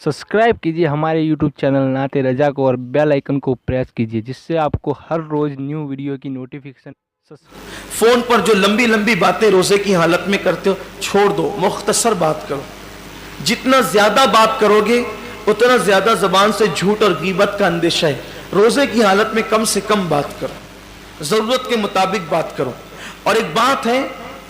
Subscribe कीजिए हमारे YouTube channel नाते रजा को और बेल आइकन को प्रेस कीजिए जिससे आपको हर रोज न्यू वीडियो की नोटिफिकेशन। फोन पर जो लंबी लंबी बातें रोजे की हालत में करते हो छोड़ दो, मुख्तसर बात करो। जितना ज्यादा बात करोगे उतना ज्यादा जबान से झूठ और गीबत का अंदेशा है। रोजे की हालत में कम से कम बात करो, जरूरत के मुताबिक बात करो। और एक बात है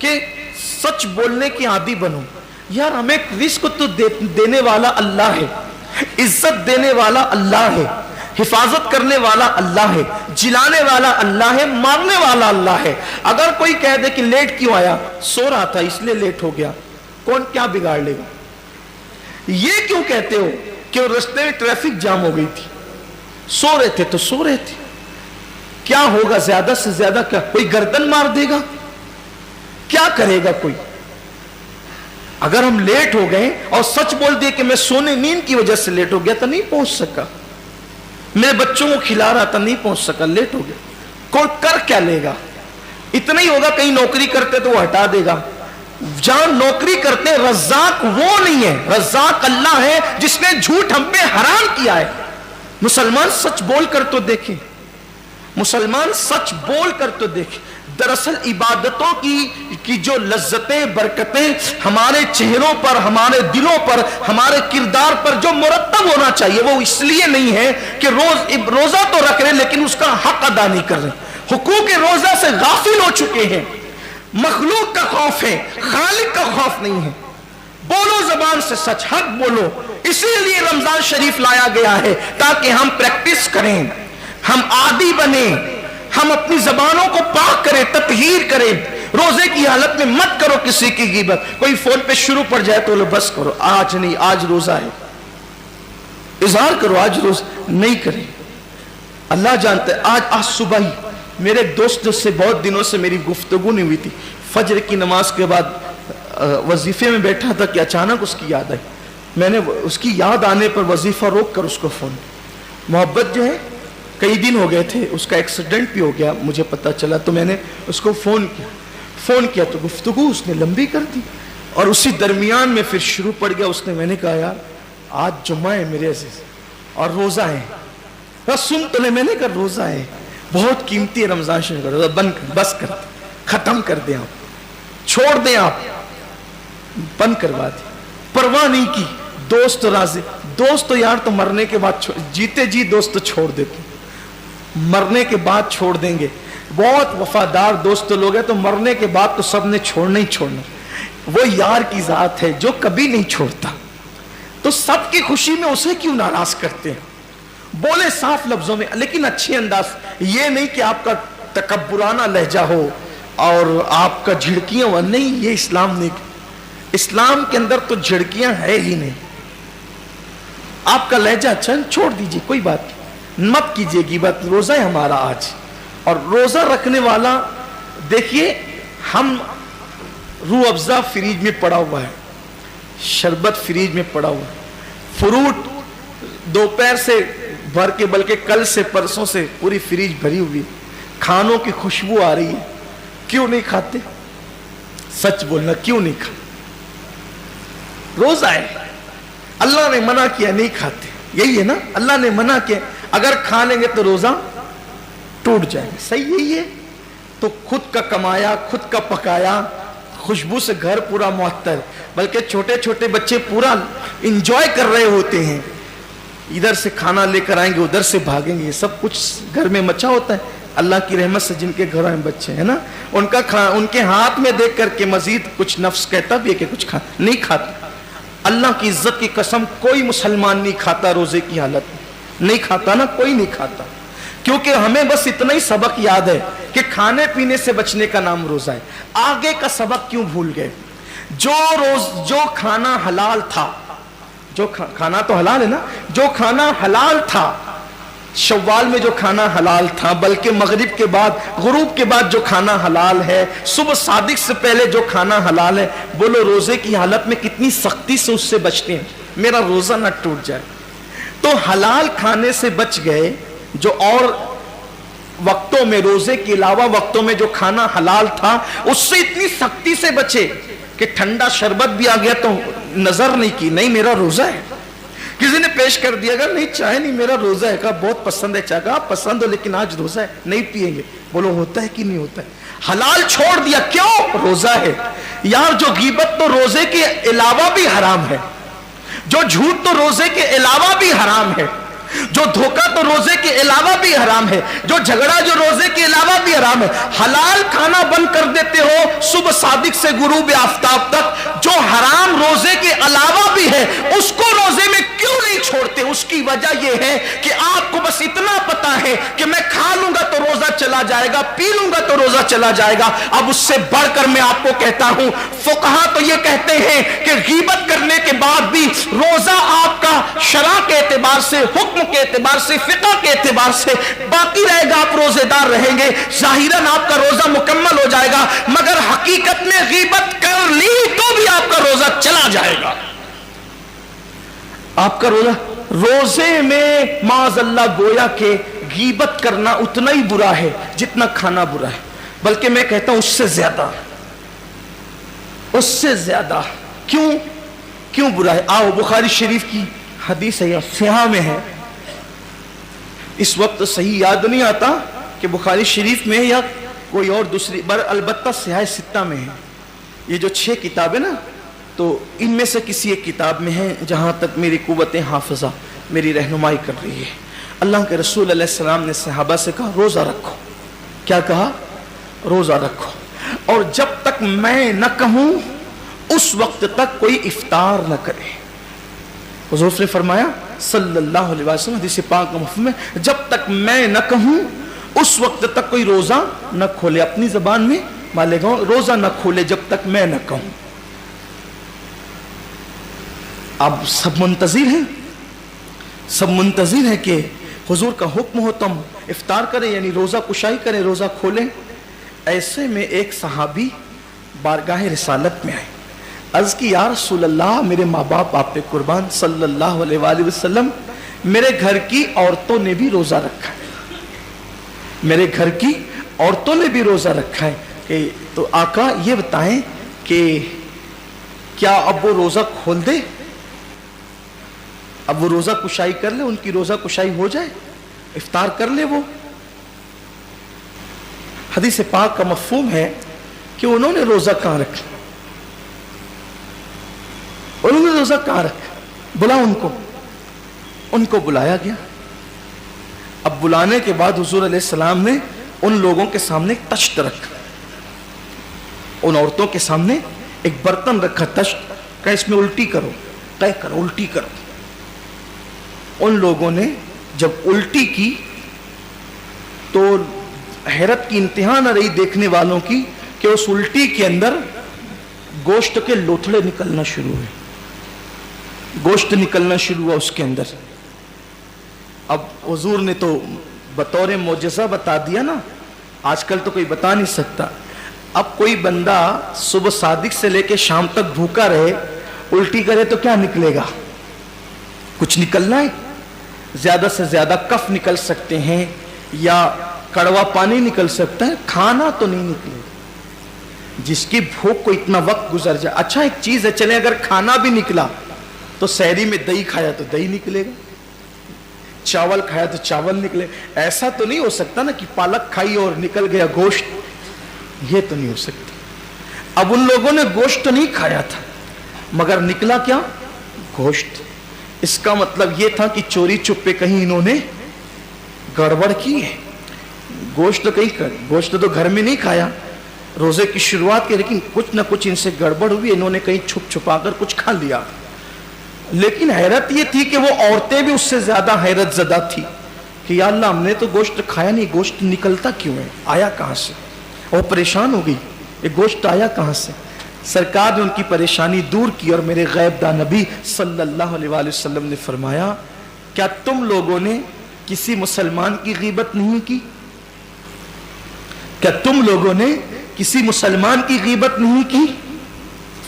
कि सच बोलने की आदी बनो। यार हमें रिस्क तो देने वाला अल्लाह है, इज्जत देने वाला अल्लाह है, हिफाजत करने वाला अल्लाह है, जिलाने वाला अल्लाह है, मारने वाला अल्लाह है। अगर कोई कह दे कि लेट क्यों आया, सो रहा था इसलिए लेट हो गया, कौन क्या बिगाड़ लेगा? ये क्यों कहते हो कि रास्ते में ट्रैफिक जाम हो गई थी, सो रहे थे तो सो रहे थे, क्या होगा? ज्यादा से ज्यादा क्या कोई गर्दन मार देगा? क्या करेगा कोई? अगर हम लेट हो गए और सच बोल दिए कि मैं सोने नींद की वजह से लेट हो गया तो नहीं पहुंच सका, मेरे बच्चों को खिला रहा था नहीं पहुंच सका, लेट हो गया, कोई कर क्या लेगा? इतना ही होगा कहीं नौकरी करते तो वो हटा देगा। जहां नौकरी करते रज़ाक वो नहीं है, रज़ाक अल्लाह है जिसने झूठ हम पे हराम किया है। मुसलमान सच बोल कर तो देखें, मुसलमान सच बोल कर तो देखें। दरअसल इबादतों की जो लज्जतें बरकतें हमारे चेहरों पर, हमारे दिलों पर, हमारे किरदार पर जो मुरत्तब होना चाहिए वो इसलिए नहीं है कि रोजा तो रख रहे लेकिन उसका हक अदा नहीं कर रहे, हुकूक रोजा से गाफिल हो चुके हैं। मखलूक का खौफ है, खालिक का खौफ नहीं है। बोलो जबान से सच, हक बोलो। इसीलिए रमजान शरीफ लाया गया है ताकि हम प्रैक्टिस करें, हम आदी बने, हम अपनी जबानों को पाक करें, ततहीर करें। रोजे की हालत में मत करो किसी की गीबत। कोई फोन पे शुरू पड़ जाए तो लो बस करो, आज नहीं, आज रोजा है, इजहार करो आज रोजा नहीं करें। अल्लाह जानता है। आज सुबह ही मेरे दोस्त से बहुत दिनों से मेरी गुफ्तगू नहीं हुई थी, फजर की नमाज के बाद वजीफे में बैठा था कि अचानक उसकी याद आई। मैंने उसकी याद आने पर वजीफा रोक कर उसको फोन, मोहब्बत जो है कई दिन हो गए थे, उसका एक्सीडेंट भी हो गया मुझे पता चला, तो मैंने उसको फोन किया तो गुफ्तगू उसने लंबी कर दी और उसी दरमियान में फिर शुरू पड़ गया उसने। मैंने कहा यार आज जुम्मा है मेरे अजीज और रोजा है, बस सुन तो ले। मैंने कहा रोजा है, बहुत कीमती है रमजान शरीफ, रोजा बंद कर, बस कर, खत्म कर दे आप, छोड़ दें आप, बंद करवा दी, परवाह नहीं की। दोस्त राजी, दोस्त तो यार तो मरने के बाद, जीते जी दोस्त तो छोड़ देते, मरने के बाद छोड़ देंगे। बहुत वफादार दोस्त लोग हैं तो मरने के बाद तो सब ने छोड़ना ही छोड़ना। वो यार की जात है जो कभी नहीं छोड़ता, तो सबकी खुशी में उसे क्यों नाराज करते हैं? बोले साफ लफ्जों में लेकिन अच्छे अंदाज, ये नहीं कि आपका तकब्बुराना लहजा हो और आपका झिड़कियां हो, नहीं, ये इस्लाम नहीं। इस्लाम के अंदर तो झिड़कियां है ही नहीं। आपका लहजा अच्छा, छोड़ दीजिए, कोई बात नहीं, मत कीजिए गिबत। रोजा है हमारा आज, और रोजा रखने वाला देखिए, हम रूह अफ़ज़ा फ्रिज में पड़ा हुआ है, शरबत फ्रिज में पड़ा हुआ है, फ्रूट दोपहर से भर के, बल्कि कल से परसों से पूरी फ्रिज भरी हुई है, खानों की खुशबू आ रही है, क्यों नहीं खाते? सच बोलना, क्यों नहीं खाते? रोजा है, अल्लाह ने मना किया नहीं खाते, यही है ना, अल्लाह ने मना किया, अगर खा लेंगे तो रोजा टूट जाएगा, सही यही है। तो खुद का कमाया, खुद का पकाया, खुशबू से घर पूरा मुअत्तर, बल्कि छोटे छोटे बच्चे पूरा इंजॉय कर रहे होते हैं, इधर से खाना लेकर आएंगे उधर से भागेंगे, सब कुछ घर में मचा होता है। अल्लाह की रहमत से जिनके घर में बच्चे हैं ना, उनके हाथ में देख करके मजीद कुछ नफ्स कहता भी है कि कुछ नहीं खाता। अल्लाह की इज्जत की कसम, कोई मुसलमान नहीं खाता रोजे की हालत में, नहीं खाता ना, कोई नहीं खाता, क्योंकि हमें बस इतना ही सबक याद है कि खाने पीने से बचने का नाम रोजा है। आगे का सबक क्यों भूल गए? जो खाना हलाल था, जो खाना तो हलाल है ना, जो खाना हलाल था शव्वाल में, जो खाना हलाल था, बल्कि मगरिब के बाद, गुरूब के बाद जो खाना हलाल है, सुबह सादिक से पहले जो खाना हलाल है, बोलो रोजे की हालत में कितनी सख्ती से उससे बचते हैं, मेरा रोजा ना टूट जाए। तो हलाल खाने से बच गए, जो और वक्तों में, रोजे के अलावा वक्तों में जो खाना हलाल था उससे इतनी सख्ती से बचे कि ठंडा शरबत भी आ गया तो नजर नहीं की, नहीं मेरा रोजा है। किसी ने पेश कर दिया, अगर नहीं चाय नहीं, मेरा रोजा है, कहा बहुत पसंद है चाय, कहा पसंद हो लेकिन आज रोजा है नहीं पिएंगे, बोलो होता है कि नहीं होता है? हलाल छोड़ दिया, क्यों? रोजा है। यार जो गीबत तो रोजे के अलावा भी हराम है, जो झूठ तो रोजे के अलावा भी हराम है, जो धोखा तो रोजे के अलावा भी हराम है, जो झगड़ा जो रोजे के अलावा भी हराम है। हलाल खाना बंद कर देते हो सुबह सादिक से गुरूब आफ्ताब तक, जो हराम रोजे के अलावा भी है उसको रोजे में क्यों नहीं छोड़ते? उसकी वजह यह है कि आपको बस इतना पता है कि मैं खा लूंगा तो रोजा चला जाएगा, पी लूंगा तो रोजा चला जाएगा। अब उससे बढ़कर मैं आपको कहता हूं, फुकहा तो ये कहते हैं कि गीबत करने के बाद भी रोजा आपका शरअ के एतबार से, हुक्म के एतबार से, फिक़ह के एतबार से बाकी रहेगा, आप रोजेदार रहेंगे, जाहिरन आपका रोजा मुकम्मल हो जाएगा। मगर हकीकत में गीबत कर ली तो भी आपका रोजा चला जाएगा। आपका रोजे में माज़अल्लाह गोया के गीबत करना उतना ही बुरा है जितना खाना बुरा है, बल्कि मैं कहता हूं उससे ज्यादा। क्यों बुरा है? आओ बुखारी शरीफ की हदीस है, सिहा में है, इस वक्त सही याद नहीं आता कि बुखारी शरीफ में या कोई और दूसरी, अलबत्ता सिहा सित्ता में है। ये जो 6 किताबें ना, तो इनमें से किसी एक किताब में है, जहां तक मेरी कुव्वत हाफिजा मेरी रहनुमाई कर रही है। अल्लाह के रसूल अलैहि सलाम ने सहाबा से कहा रोजा रखो। क्या कहा? रोजा रखो, और जब तक मैं न कहूं उस वक्त तक कोई इफ्तार न करे। हुजूर ने फरमाया सल्लल्लाहु अलैहि वसल्लम हदीस पाक का मफ़हूम है, जब तक मैं न कहूं उस वक्त तक कोई रोजा न खोले। अपनी जबान में मालेगा, रोजा न खोले जब तक मैं न कहूं। अब सब मुंतजिर हैं कि हुजूर का हुक्म हो तुम इफ्तार करें, यानी रोजा कुशाई करें, रोजा खोलें। ऐसे में एक सहाबी बारगाह रिसालत में आए, अर्ज की या रसूल अल्लाह, मेरे माँ बाप आप पे कुर्बान सल्लल्लाहु अलैहि वसल्लम, मेरे घर की औरतों ने भी रोजा रखा है, मेरे घर की औरतों ने भी रोजा रखा है, कि तो आका ये बताएं कि क्या अब वो रोजा खोल दे, अब वो रोजा कुशाई कर ले, उनकी रोजा कुशाई हो जाए, इफ्तार कर ले वो। हदीस पाक का मफ़हूम है कि उन्होंने रोजा कहां रखा, उन्होंने रोजा कहां रखा, बुला उनको बुलाया गया। अब बुलाने के बाद हुजूर अलैहि सलाम ने उन लोगों के सामने एक तश्त रखा, उन औरतों के सामने एक बर्तन रखा, तश्त का, इसमें उल्टी करो, तय करो, उल्टी करो। उन लोगों ने जब उल्टी की तो हैरत की इंतहा न रही देखने वालों की कि उस उल्टी के अंदर गोश्त के लोथड़े निकलना शुरू हुए, गोश्त निकलना शुरू हुआ उसके अंदर। अब हुजूर ने तो बतौर मोजज़ा बता दिया ना, आजकल तो कोई बता नहीं सकता। अब कोई बंदा सुबह सादिक से लेके शाम तक भूखा रहे, उल्टी करे तो क्या निकलेगा? कुछ निकलना है, ज्यादा से ज्यादा कफ निकल सकते हैं या कड़वा पानी निकल सकता है, खाना तो नहीं निकलेगा। जिसकी भूख को इतना वक्त गुजर जाए, अच्छा एक चीज है, चले अगर खाना भी निकला तो सहरी में दही खाया तो दही निकलेगा, चावल खाया तो चावल निकले। ऐसा तो नहीं हो सकता ना कि पालक खाई और निकल गया गोश्त, ये तो नहीं हो सकता। अब उन लोगों ने गोश्त नहीं खाया था मगर निकला क्या? गोश्त। इसका मतलब यह था कि चोरी चुप्पे कहीं इन्होंने गड़बड़ की है। गोश्त तो घर में नहीं खाया, रोजे की शुरुआत की, लेकिन कुछ ना कुछ इनसे गड़बड़ हुई, इन्होंने कहीं छुप छुपा कर कुछ खा लिया। लेकिन हैरत ये थी कि वो औरतें भी उससे ज्यादा हैरत ज़दा थी कि या अल्लाह, हमने तो गोश्त खाया नहीं, गोश्त निकलता क्यों है, आया कहां से? और परेशान हो गई, ये गोश्त आया कहां से? सरकार ने उनकी परेशानी दूर की और मेरे गैबदा नबी सल्लल्लाहु अलैहि वसल्लम ने फरमाया, क्या तुम लोगों ने किसी मुसलमान की गीबत नहीं की? क्या तुम लोगों ने किसी मुसलमान की गीबत नहीं की?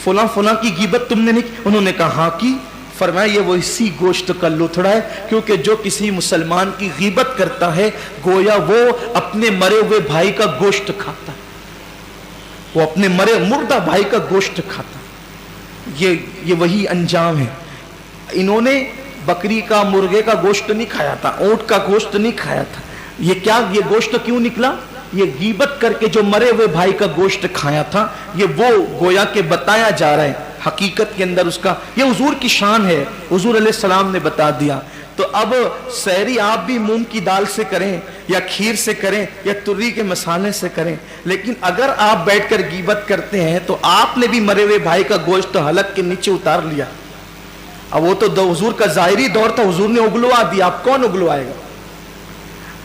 फुला फुला की गीबत तुमने नहीं की? उन्होंने कहा हाँ की। फरमाया ये वो इसी गोश्त का लुथड़ा है, क्योंकि जो किसी मुसलमान की गीबत करता है गोया वो अपने मरे हुए भाई का गोश्त खाता है, वो अपने मरे मुर्दा भाई का गोश्त खाता। ये वही अंजाम है। इन्होंने बकरी का मुर्गे का गोश्त नहीं खाया था, ऊंट का गोश्त नहीं खाया था। ये क्या, ये गोश्त क्यों निकला? ये गीबत करके जो मरे हुए भाई का गोश्त खाया था, ये वो गोया के बताया जा रहा है हकीकत के अंदर उसका, ये हुजूर की शान है, हुजूर अलैहिस्सलाम ने बता दिया। तो अब सहरी आप भी मूंग की दाल से करें या खीर से करें या तुर्री के मसाले से करें, लेकिन अगर आप बैठकर गीबत करते हैं तो आपने भी मरे हुए भाई का गोश्त हलक के नीचे उतार लिया। अब वो तो हुजूर का जाहिरी दौर था, हुजूर ने उगलवा दिया, अब कौन उगलवाएगा?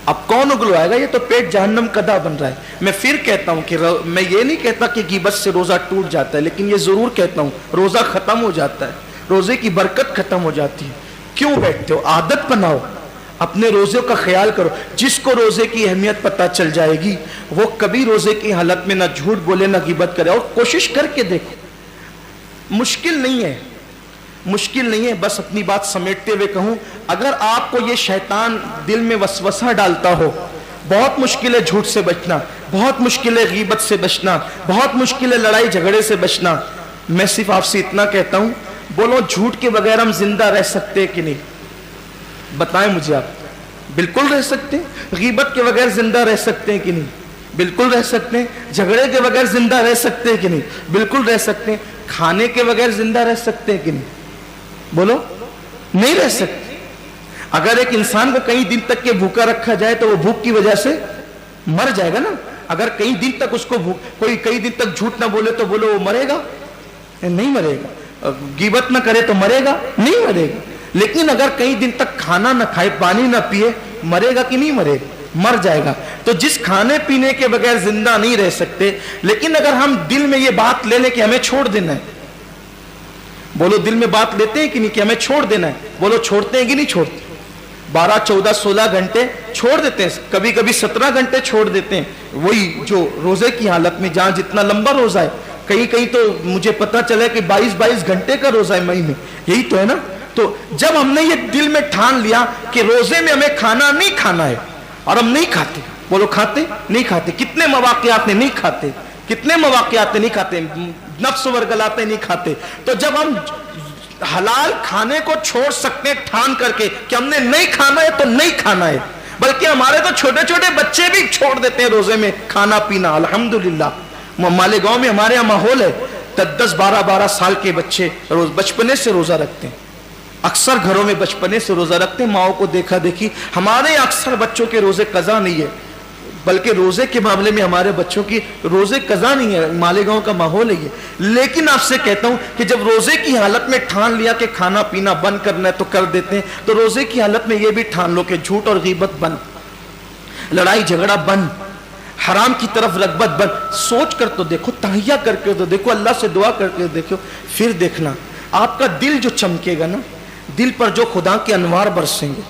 अब कौन उगलवाएगा? ये तो पेट जहन्नम कदा बन रहा है। मैं फिर कहता हूं कि मैं ये नहीं कहता कि गीबत से रोजा टूट जाता है, लेकिन ये जरूर कहता हूं रोजा खत्म हो जाता है, रोजे की बरकत खत्म हो जाती है। क्यों बैठते हो? आदत बनाओ, अपने रोजे का ख्याल करो। जिसको रोजे की अहमियत पता चल जाएगी वो कभी रोजे की हालत में ना झूठ बोले ना गीबत करे। और कोशिश करके देखो, मुश्किल नहीं है, मुश्किल नहीं है। बस अपनी बात समेटते हुए कहूं, अगर आपको ये शैतान दिल में वसवसा डालता हो, बहुत मुश्किल है झूठ से बचना, बहुत मुश्किल है गीबत से बचना, बहुत मुश्किल है लड़ाई झगड़े से बचना, मैं सिर्फ आपसे इतना कहता हूं, बोलो झूठ के बगैर हम जिंदा रह सकते हैं कि नहीं? बताएं मुझे आप। बिल्कुल रह सकते हैं। गीबत के बगैर जिंदा रह सकते हैं कि नहीं? बिल्कुल रह सकते हैं। झगड़े के बगैर जिंदा रह सकते हैं कि नहीं? बिल्कुल रह सकते हैं। खाने के बगैर जिंदा रह सकते हैं कि नहीं? बोलो, नहीं रह सकते। अगर एक इंसान को कई दिन तक के भूखा रखा जाए तो वो भूख की वजह से मर जाएगा ना। अगर कई दिन तक उसको कोई कई दिन तक झूठ ना बोले तो बोलो वो मरेगा? नहीं मरेगा। गीबत ना करे तो मरेगा? नहीं मरेगा। लेकिन अगर कई दिन तक खाना ना खाए, पानी ना पिए, मरेगा कि नहीं मरेगा? मर जाएगा। तो जिस खाने पीने के बगैर जिंदा नहीं रह सकते, लेकिन अगर हम दिल में ये बात ले लें कि हमें छोड़ देना है, बोलो दिल में बात लेते हैं कि नहीं कि हमें छोड़ देना है? बोलो छोड़ते हैं कि नहीं छोड़ते? 12, 14, 16 घंटे छोड़ देते हैं, कभी कभी 17 घंटे छोड़ देते हैं। वही जो रोजे की हालत में, जहां जितना लंबा रोजा है, कहीं कहीं तो मुझे पता चला कि 22-22 घंटे का रोजा है मई में, यही तो है ना। तो जब हमने ये दिल में ठान लिया कि रोजे में हमें खाना नहीं खाना है और हम नहीं खाते, बोलो खाते नहीं खाते? कितने मवाक़ियात नहीं खाते, कितने मवाक़ियात नहीं खाते, नफ्स वरगलाते नहीं खाते। तो जब हम हलाल खाने को छोड़ सकते हैं ठान करके कि हमने नहीं खाना है तो नहीं खाना है, बल्कि हमारे तो छोटे छोटे बच्चे भी छोड़ देते हैं रोजे में खाना पीना। अल्हम्दुलिल्लाह मालेगांव में हमारे यहाँ माहौल है, 10-10, 12-12 साल के बच्चे रोज बचपने से रोजा रखते हैं। अक्सर घरों में बचपने से रोजा रखते हैं, माओ को देखा देखी। हमारे अक्सर बच्चों के रोजे कजा नहीं है, बल्कि रोजे के मामले में हमारे बच्चों की रोजे कजा नहीं है। मालेगांव का माहौल है ये। लेकिन आपसे कहता हूं कि जब रोजे की हालत में ठान लिया कि खाना पीना बंद करना है तो कर देते हैं, तो रोजे की हालत में यह भी ठान लो कि झूठ और गीबत बंद, लड़ाई झगड़ा बंद, हराम की तरफ रगबत बंद। सोच कर तो देखो, तहिया करके तो देखो, अल्लाह से दुआ करके देखो, फिर देखना आपका दिल जो चमकेगा ना, दिल पर जो खुदा के अनवार बरसेंगे,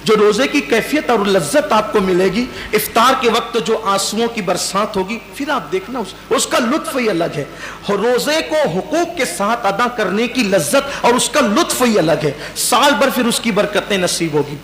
जो रोजे की कैफियत और लज्जत आपको मिलेगी, इफ्तार के वक्त जो आंसुओं की बरसात होगी, फिर आप देखना उसका लुत्फ ही अलग है। रोजे को हुकूक के साथ अदा करने की लज्जत और उसका लुत्फ ही अलग है। साल भर फिर उसकी बरकतें नसीब होगी।